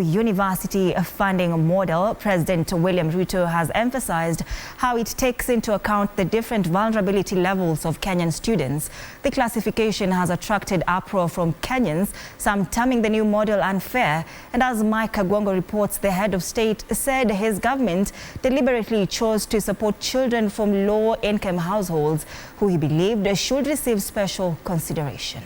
University funding model, President William Ruto has emphasized how it takes into account the different vulnerability levels of Kenyan students. The classification has attracted uproar from Kenyans, some terming the new model unfair. And as Mike Kagwongo reports, the head of state said his government deliberately chose to support children from low-income households who he believed should receive special consideration.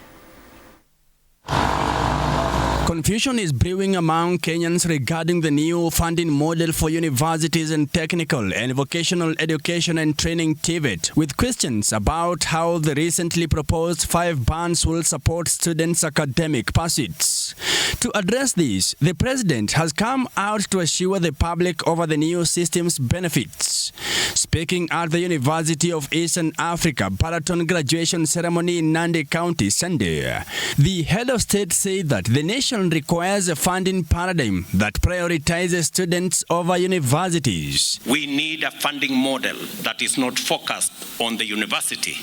Confusion is brewing among Kenyans regarding the new funding model for universities and technical and vocational education and training TVET, with questions about how the recently proposed 5 bands will support students' academic pursuits. To address this, the president has come out to assure the public over the new system's benefits. Speaking at the University of Eastern Africa Baraton graduation ceremony in Nandi County Sunday, the head of state said that the nation requires a funding paradigm that prioritizes students over universities. We need a funding model that is not focused on the university,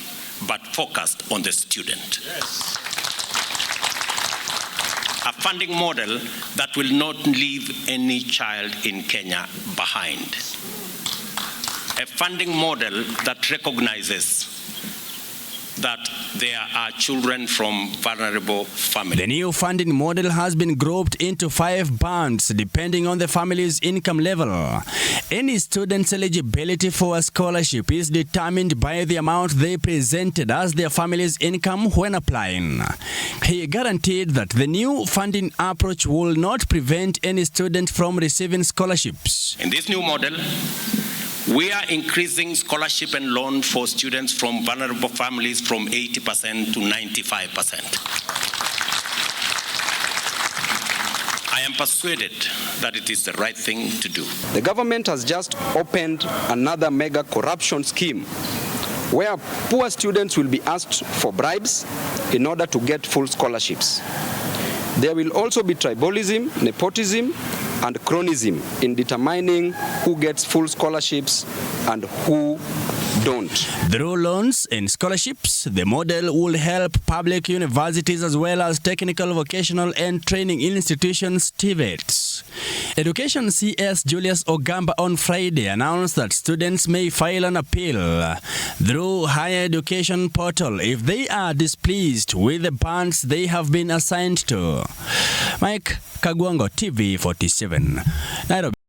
but focused on the student. Yes. A funding model that will not leave any child in Kenya behind. A funding model that recognizes that there are children from vulnerable families. The new funding model has been grouped into 5 bands depending on the family's income level. Any student's eligibility for a scholarship is determined by the amount they presented as their family's income when applying. He guaranteed that the new funding approach will not prevent any student from receiving scholarships. In this new model, we are increasing scholarship and loan for students from vulnerable families from 80% to 95%. I am persuaded that it is the right thing to do. The government has just opened another mega corruption scheme where poor students will be asked for bribes in order to get full scholarships. There will also be tribalism, nepotism, and cronism in determining who gets full scholarships and who don't. Through loans and scholarships, the model will help public universities as well as technical, vocational and training institutions TVETs. Education CS Julius Ogamba on Friday announced that students may file an appeal through Higher Education Portal if they are displeased with the bands they have been assigned to. Mike Kagwongo, TV 47, Nairobi.